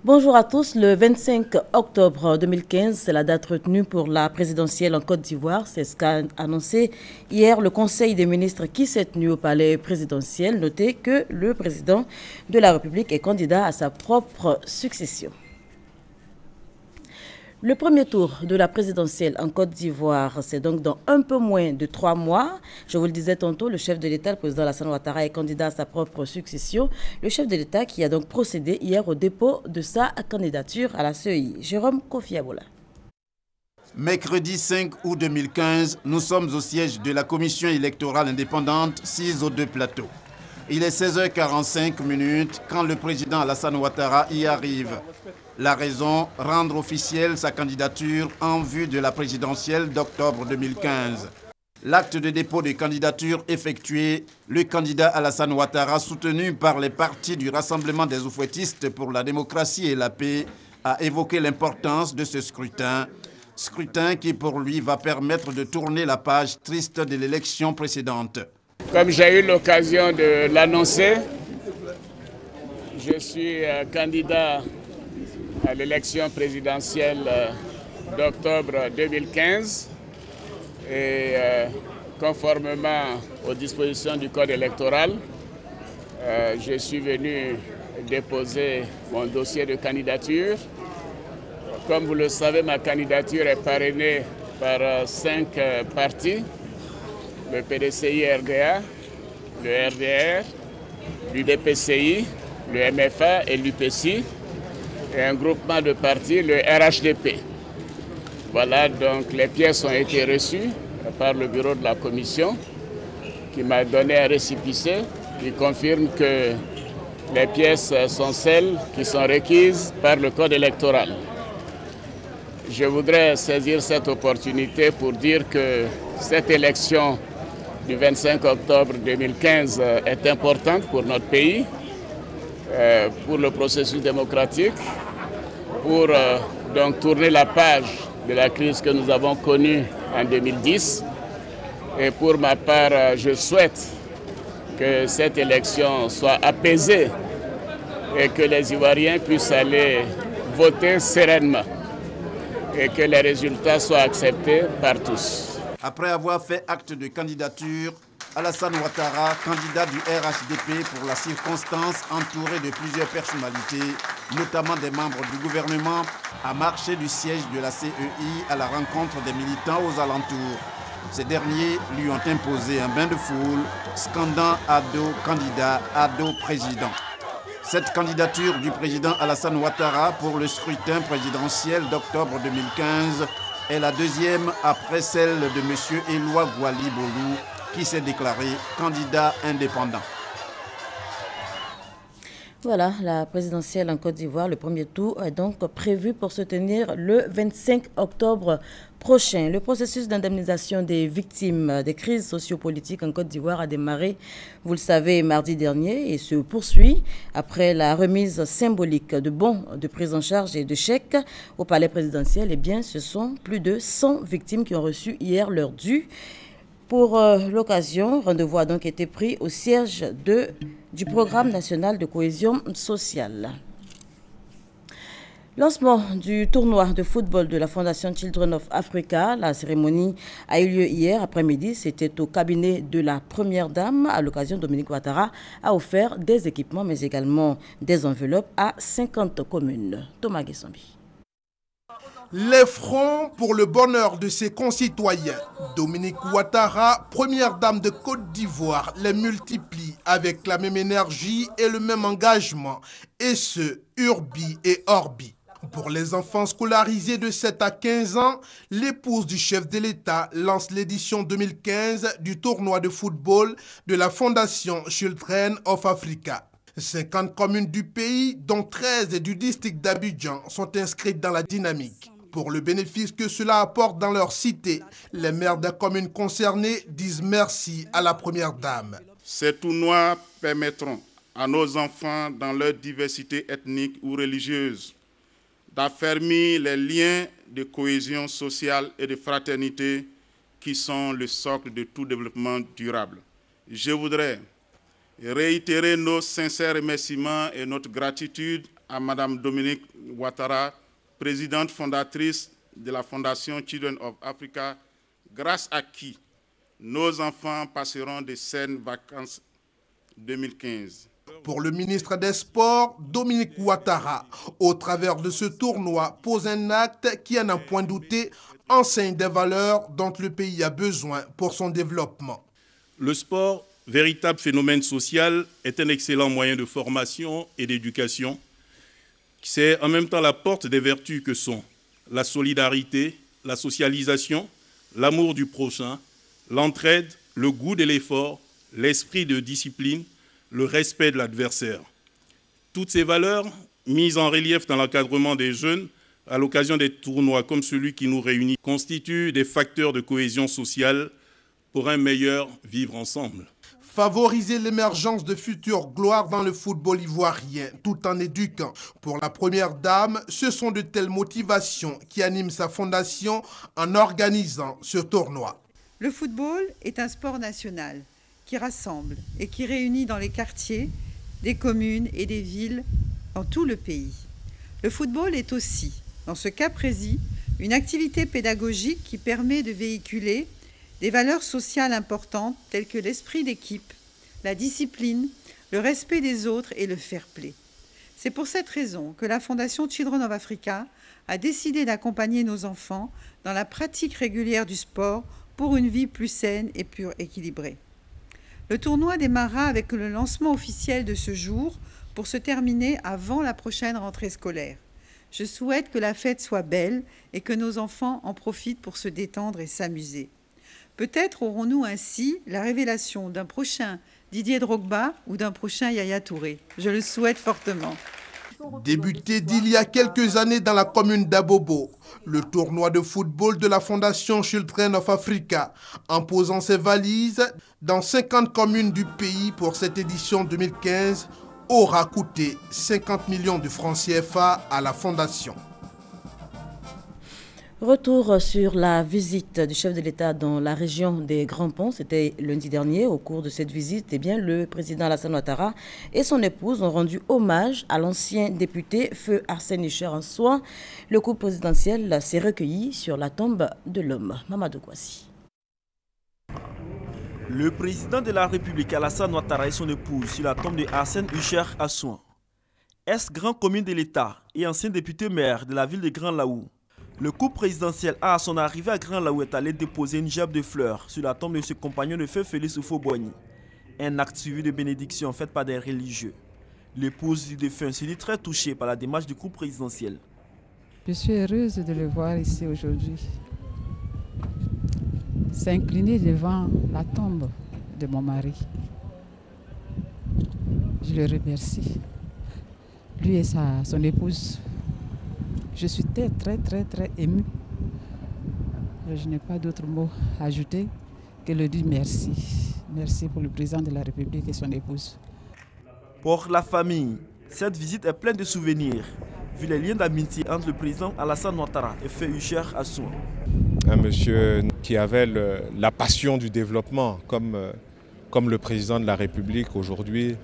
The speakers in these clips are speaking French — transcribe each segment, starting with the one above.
Bonjour à tous. Le 25 octobre 2015, c'est la date retenue pour la présidentielle en Côte d'Ivoire. C'est ce qu'a annoncé hier le Conseil des ministres qui s'est tenu au palais présidentiel. Notez que le président de la République est candidat à sa propre succession. Le premier tour de la présidentielle en Côte d'Ivoire, c'est donc dans un peu moins de 3 mois. Je vous le disais tantôt, le chef de l'État, le président Alassane Ouattara, est candidat à sa propre succession. Le chef de l'État qui a donc procédé hier au dépôt de sa candidature à la CEI. Jérôme Kofi Aboula. Mercredi 5 août 2015, nous sommes au siège de la commission électorale indépendante, 6 au 2 plateaux. Il est 16h45 quand le président Alassane Ouattara y arrive. La raison, rendre officielle sa candidature en vue de la présidentielle d'octobre 2015. L'acte de dépôt de candidature effectué, le candidat Alassane Ouattara, soutenu par les partis du Rassemblement des oufouettistes pour la démocratie et la paix, a évoqué l'importance de ce scrutin. Scrutin qui pour lui va permettre de tourner la page triste de l'élection précédente. Comme j'ai eu l'occasion de l'annoncer, je suis candidat à l'élection présidentielle d'octobre 2015 et conformément aux dispositions du code électoral, je suis venu déposer mon dossier de candidature. Comme vous le savez, ma candidature est parrainée par 5 partis, le PDCI-RDA, le RDR, l'UDPCI, le MFA et l'UPCI, et un groupement de partis, le RHDP. Voilà, donc les pièces ont été reçues par le bureau de la commission qui m'a donné un récépissé qui confirme que les pièces sont celles qui sont requises par le code électoral. Je voudrais saisir cette opportunité pour dire que cette élection du 25 octobre 2015 est importante pour notre pays, pour le processus démocratique, pour donc tourner la page de la crise que nous avons connue en 2010. Et pour ma part, je souhaite que cette élection soit apaisée et que les Ivoiriens puissent aller voter sereinement et que les résultats soient acceptés par tous. Après avoir fait acte de candidature, Alassane Ouattara, candidat du RHDP pour la circonstance, entouré de plusieurs personnalités, notamment des membres du gouvernement, a marché du siège de la CEI à la rencontre des militants aux alentours. Ces derniers lui ont imposé un bain de foule, scandant Ado candidat, Ado président. Cette candidature du président Alassane Ouattara pour le scrutin présidentiel d'octobre 2015 est la deuxième après celle de M. Éloi Gouali Bolou, qui s'est déclaré candidat indépendant. Voilà, la présidentielle en Côte d'Ivoire, le premier tour est donc prévu pour se tenir le 25 octobre prochain. Le processus d'indemnisation des victimes des crises sociopolitiques en Côte d'Ivoire a démarré, vous le savez, mardi dernier et se poursuit après la remise symbolique de bons de prise en charge et de chèques au palais présidentiel. Eh bien, ce sont plus de 100 victimes qui ont reçu hier leur dû. Pour l'occasion, rendez-vous a donc été pris au siège du Programme national de cohésion sociale. Lancement du tournoi de football de la Fondation Children of Africa. La cérémonie a eu lieu hier après-midi. C'était au cabinet de la Première Dame. À l'occasion, Dominique Ouattara a offert des équipements, mais également des enveloppes à 50 communes. Thomas Guessambi. Les fronts pour le bonheur de ses concitoyens. Dominique Ouattara, première dame de Côte d'Ivoire, les multiplie avec la même énergie et le même engagement, et ce, urbi et orbi. Pour les enfants scolarisés de 7 à 15 ans, l'épouse du chef de l'État lance l'édition 2015 du tournoi de football de la Fondation Children of Africa. 50 communes du pays, dont 13 du district d'Abidjan, sont inscrites dans la dynamique. Pour le bénéfice que cela apporte dans leur cité, les maires des communes concernées disent merci à la Première Dame. Ces tournois permettront à nos enfants, dans leur diversité ethnique ou religieuse, d'affermir les liens de cohésion sociale et de fraternité qui sont le socle de tout développement durable. Je voudrais réitérer nos sincères remerciements et notre gratitude à Mme Dominique Ouattara, présidente fondatrice de la Fondation Children of Africa, grâce à qui nos enfants passeront de saines vacances 2015. Pour le ministre des Sports, Dominique Ouattara, au travers de ce tournoi, pose un acte qui, à n'en point douter, enseigne des valeurs dont le pays a besoin pour son développement. Le sport, véritable phénomène social, est un excellent moyen de formation et d'éducation. C'est en même temps la porte des vertus que sont la solidarité, la socialisation, l'amour du prochain, l'entraide, le goût de l'effort, l'esprit de discipline, le respect de l'adversaire. Toutes ces valeurs, mises en relief dans l'encadrement des jeunes, à l'occasion des tournois comme celui qui nous réunit, constituent des facteurs de cohésion sociale pour un meilleur vivre ensemble. Favoriser l'émergence de futures gloires dans le football ivoirien, tout en éduquant. Pour la première dame, ce sont de telles motivations qui animent sa fondation en organisant ce tournoi. Le football est un sport national qui rassemble et qui réunit dans les quartiers, des communes et des villes dans tout le pays. Le football est aussi, dans ce cas précis, une activité pédagogique qui permet de véhiculer des valeurs sociales importantes telles que l'esprit d'équipe, la discipline, le respect des autres et le fair-play. C'est pour cette raison que la Fondation Children of Africa a décidé d'accompagner nos enfants dans la pratique régulière du sport pour une vie plus saine et plus équilibrée. Le tournoi démarra avec le lancement officiel de ce jour pour se terminer avant la prochaine rentrée scolaire. Je souhaite que la fête soit belle et que nos enfants en profitent pour se détendre et s'amuser. Peut-être aurons-nous ainsi la révélation d'un prochain Didier Drogba ou d'un prochain Yaya Touré. Je le souhaite fortement. Débuté d'il y a quelques années dans la commune d'Abobo, le tournoi de football de la Fondation Children of Africa, en posant ses valises dans 50 communes du pays pour cette édition 2015, aura coûté 50 millions de francs CFA à la Fondation. Retour sur la visite du chef de l'État dans la région des Grands Ponts. C'était lundi dernier. Au cours de cette visite, le président Alassane Ouattara et son épouse ont rendu hommage à l'ancien député Feu Arsène Usher en soi. Le couple présidentiel s'est recueilli sur la tombe de l'homme. Mamadou Kouassi. Le président de la République Alassane Ouattara et son épouse sur la tombe de Arsène Usher à Soin. Ex-grand commis de l'État et ancien député maire de la ville de Grand Laou. Le couple présidentiel a, à son arrivée à Grand Laou, est allé déposer une gerbe de fleurs sur la tombe de ses compagnons de feu Félix Houphouët-Boigny. Un acte suivi de bénédiction faite par des religieux. L'épouse du défunt se dit très touchée par la démarche du couple présidentiel. Je suis heureuse de le voir ici aujourd'hui, s'incliner devant la tombe de mon mari. Je le remercie, lui et son épouse. Je suis très émue. Je n'ai pas d'autre mot à ajouter que le dire merci. Merci pour le président de la République et son épouse. Pour la famille, cette visite est pleine de souvenirs, vu les liens d'amitié entre le président Alassane Ouattara et Feu Usher Assoun. Un monsieur qui avait la passion du développement, comme le président de la République aujourd'hui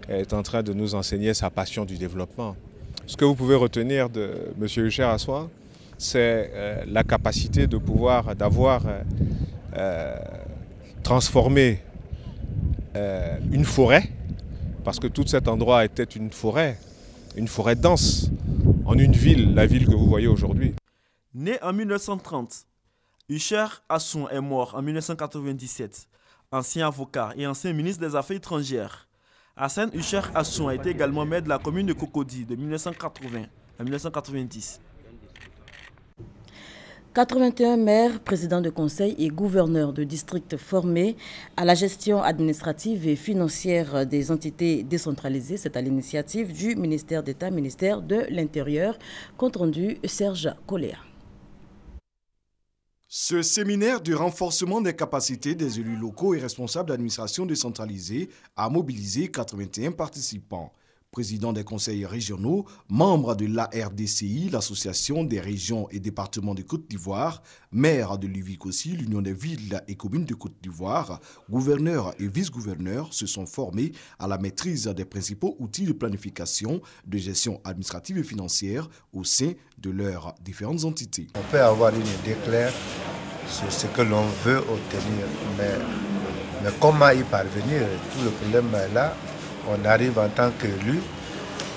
est en train de nous enseigner sa passion du développement. Ce que vous pouvez retenir de M. Usher Assoin, c'est la capacité d'avoir transformé une forêt, parce que tout cet endroit était une forêt dense, en une ville, la ville que vous voyez aujourd'hui. Né en 1930, Usher Assoun est mort en 1997, ancien avocat et ancien ministre des Affaires étrangères. Arsène Usher Assoun a été également maire de la commune de Cocody de 1980 à 1990. 81 maires, présidents de conseil et gouverneurs de districts formés à la gestion administrative et financière des entités décentralisées. C'est à l'initiative du ministère d'État, ministère de l'Intérieur. Compte rendu Serge Coléa. Ce séminaire de renforcement des capacités des élus locaux et responsables d'administration décentralisée a mobilisé 81 participants. président des conseils régionaux, membre de l'ARDCI, l'Association des régions et départements de Côte d'Ivoire, maire de l'UVIC aussi, l'Union des villes et communes de Côte d'Ivoire, gouverneurs et vice-gouverneurs se sont formés à la maîtrise des principaux outils de planification, de gestion administrative et financière au sein de leurs différentes entités. On peut avoir une idée claire sur ce que l'on veut obtenir, mais comment y parvenir? Tout le problème est là. On arrive en tant qu'élu,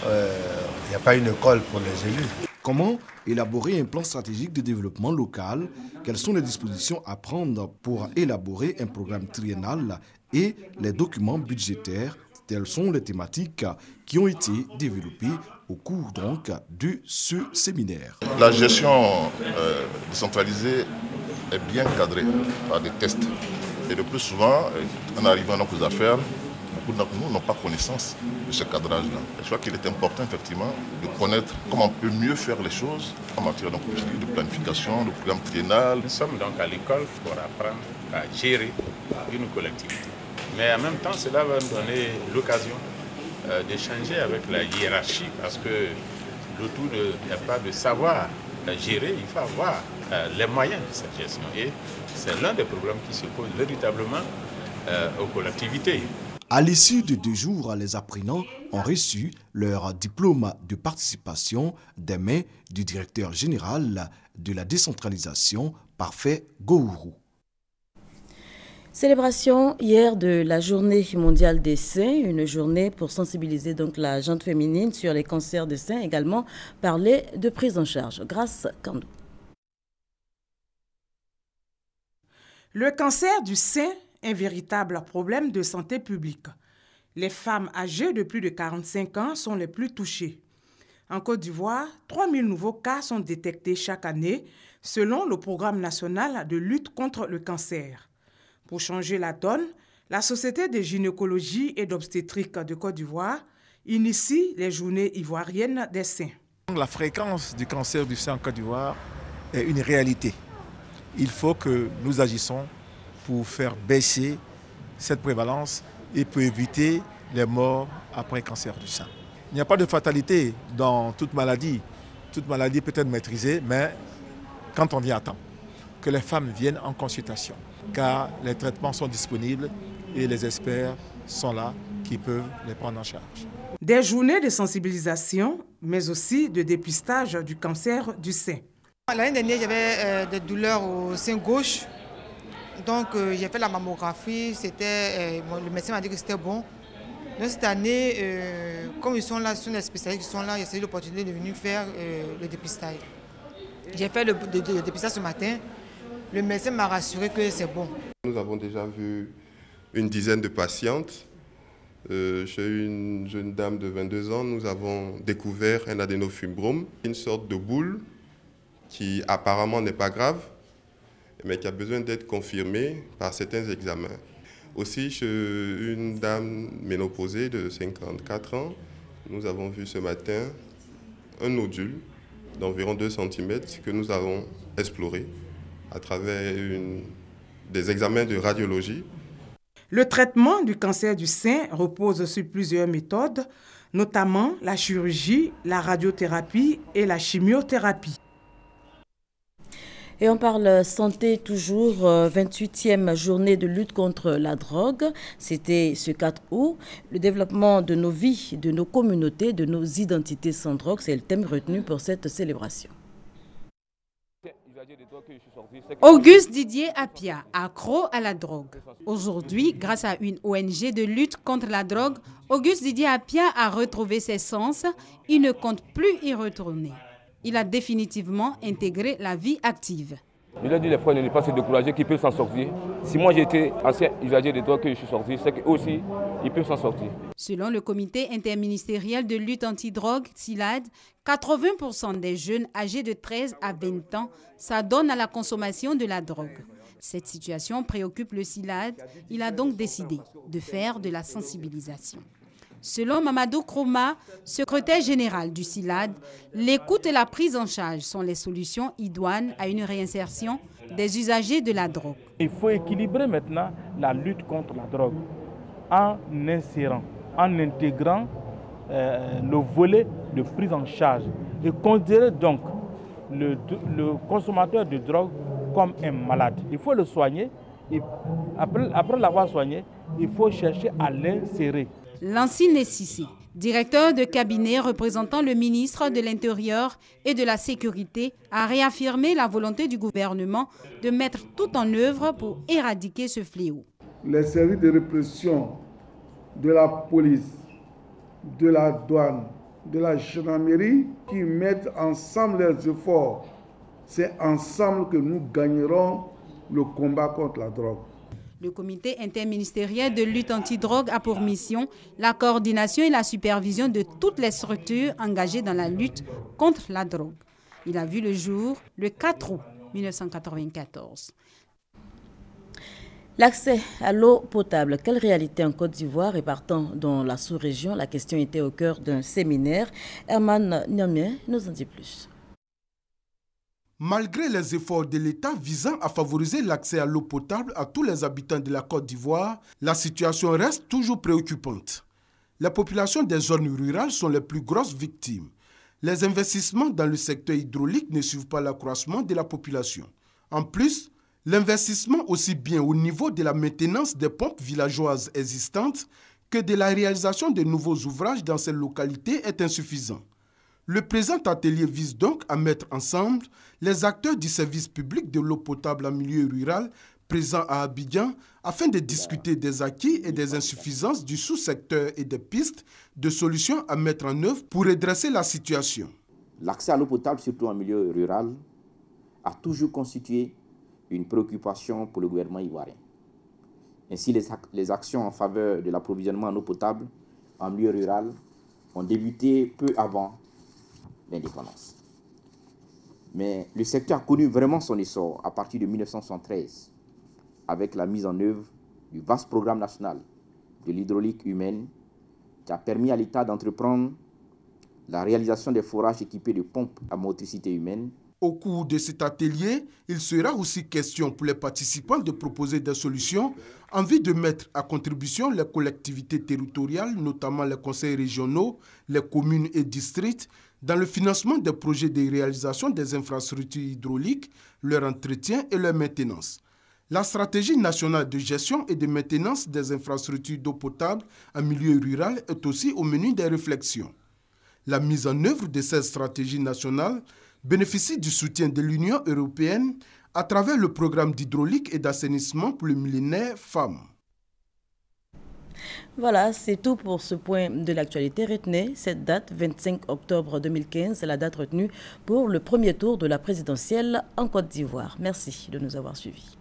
il n'y a pas une école pour les élus. Comment élaborer un plan stratégique de développement local? Quelles sont les dispositions à prendre pour élaborer un programme triennal et les documents budgétaires? Telles sont les thématiques qui ont été développées au cours donc de ce séminaire. La gestion décentralisée est bien cadrée par des tests. Et le plus souvent, en arrivant dans nos affaires, beaucoup d'entre nous n'ont pas connaissance de ce cadrage-là. Je crois qu'il est important effectivement de connaître comment on peut mieux faire les choses en matière de planification, de programme triennal. Nous sommes donc à l'école pour apprendre à gérer une collectivité. Mais en même temps, cela va nous donner l'occasion d'échanger avec la hiérarchie parce que le tout n'est pas de savoir gérer, il faut avoir les moyens de cette gestion. Et c'est l'un des problèmes qui se pose véritablement aux collectivités. À l'issue de 2 jours, les apprenants ont reçu leur diplôme de participation des mains du directeur général de la décentralisation, Parfait Gourourou. Célébration hier de la journée mondiale des seins, une journée pour sensibiliser donc la gente féminine sur les cancers des seins, également parler de prise en charge. Grâce Kandou. Le cancer du sein est un véritable problème de santé publique. Les femmes âgées de plus de 45 ans sont les plus touchées. En Côte d'Ivoire, 3000 nouveaux cas sont détectés chaque année selon le programme national de lutte contre le cancer. Pour changer la donne, la Société de gynécologie et d'obstétrique de Côte d'Ivoire initie les journées ivoiriennes des seins. La fréquence du cancer du sein en Côte d'Ivoire est une réalité. Il faut que nous agissions pour faire baisser cette prévalence et pour éviter les morts après cancer du sein. Il n'y a pas de fatalité dans toute maladie. Toute maladie peut être maîtrisée, mais quand on vient à temps, que les femmes viennent en consultation, car les traitements sont disponibles et les experts sont là qui peuvent les prendre en charge. Des journées de sensibilisation, mais aussi de dépistage du cancer du sein. L'année dernière, j'avais des douleurs au sein gauche. Donc, j'ai fait la mammographie. Le médecin m'a dit que c'était bon. Donc, cette année, comme ils sont là, ce sont les spécialistes qui sont là, j'ai essayé l'opportunité de venir faire le dépistage. J'ai fait le dépistage ce matin. Le médecin m'a rassuré que c'est bon. Nous avons déjà vu une dizaine de patientes. Chez une jeune dame de 22 ans, nous avons découvert un adénofibrome, une sorte de boule qui apparemment n'est pas grave, mais qui a besoin d'être confirmée par certains examens. Aussi, chez une dame ménopausée de 54 ans, nous avons vu ce matin un nodule d'environ 2 cm que nous avons exploré à travers des examens de radiologie. Le traitement du cancer du sein repose sur plusieurs méthodes, notamment la chirurgie, la radiothérapie et la chimiothérapie. Et on parle santé toujours, 28e journée de lutte contre la drogue. C'était ce 4 août. Le développement de nos vies, de nos communautés, de nos identités sans drogue, c'est le thème retenu pour cette célébration. Auguste Didier Apia, accro à la drogue. Aujourd'hui, grâce à une ONG de lutte contre la drogue, Auguste Didier Apia a retrouvé ses sens. Il ne compte plus y retourner. Il a définitivement intégré la vie active. Je leur dis les fois, ne pas se décourager, qu'ils peuvent s'en sortir. Si moi j'étais ancien usager de drogue que je suis sorti, c'est qu'eux aussi, ils peuvent s'en sortir. Selon le comité interministériel de lutte anti-drogue, CILAD, 80% des jeunes âgés de 13 à 20 ans s'adonnent à la consommation de la drogue. Cette situation préoccupe le CILAD. Il a donc décidé de faire de la sensibilisation. Selon Mamadou Kroma, secrétaire général du CILAD, l'écoute et la prise en charge sont les solutions idoines à une réinsertion des usagers de la drogue. Il faut équilibrer maintenant la lutte contre la drogue en insérant, en intégrant le volet de prise en charge et considérer donc le consommateur de drogue comme un malade. Il faut le soigner et après l'avoir soigné, il faut chercher à l'insérer. Lancine Sissé, directeur de cabinet représentant le ministre de l'Intérieur et de la Sécurité, a réaffirmé la volonté du gouvernement de mettre tout en œuvre pour éradiquer ce fléau. Les services de répression de la police, de la douane, de la gendarmerie qui mettent ensemble leurs efforts, c'est ensemble que nous gagnerons le combat contre la drogue. Le comité interministériel de lutte anti-drogue a pour mission la coordination et la supervision de toutes les structures engagées dans la lutte contre la drogue. Il a vu le jour le 4 août 1994. L'accès à l'eau potable, quelle réalité en Côte d'Ivoire et partant dans la sous-région? La question était au cœur d'un séminaire. Herman Niamien nous en dit plus. Malgré les efforts de l'État visant à favoriser l'accès à l'eau potable à tous les habitants de la Côte d'Ivoire, la situation reste toujours préoccupante. Les populations des zones rurales sont les plus grosses victimes. Les investissements dans le secteur hydraulique ne suivent pas l'accroissement de la population. En plus, l'investissement aussi bien au niveau de la maintenance des pompes villageoises existantes que de la réalisation de nouveaux ouvrages dans ces localités est insuffisant. Le présent atelier vise donc à mettre ensemble les acteurs du service public de l'eau potable en milieu rural présents à Abidjan afin de discuter des acquis et des insuffisances du sous-secteur et des pistes de solutions à mettre en œuvre pour redresser la situation. L'accès à l'eau potable, surtout en milieu rural, a toujours constitué une préoccupation pour le gouvernement ivoirien. Ainsi, les actions en faveur de l'approvisionnement en eau potable en milieu rural ont débuté peu avant l'indépendance. Mais le secteur a connu vraiment son essor à partir de 1973 avec la mise en œuvre du vaste programme national de l'hydraulique humaine qui a permis à l'État d'entreprendre la réalisation des forages équipés de pompes à motricité humaine. Au cours de cet atelier, il sera aussi question pour les participants de proposer des solutions en vue de mettre à contribution les collectivités territoriales, notamment les conseils régionaux, les communes et districts, dans le financement des projets de réalisation des infrastructures hydrauliques, leur entretien et leur maintenance. La stratégie nationale de gestion et de maintenance des infrastructures d'eau potable en milieu rural est aussi au menu des réflexions. La mise en œuvre de cette stratégie nationale bénéficie du soutien de l'Union européenne à travers le programme d'hydraulique et d'assainissement pour le millénaire Femmes. Voilà, c'est tout pour ce point de l'actualité. Retenez cette date, 25 octobre 2015, c'est la date retenue pour le premier tour de la présidentielle en Côte d'Ivoire. Merci de nous avoir suivis.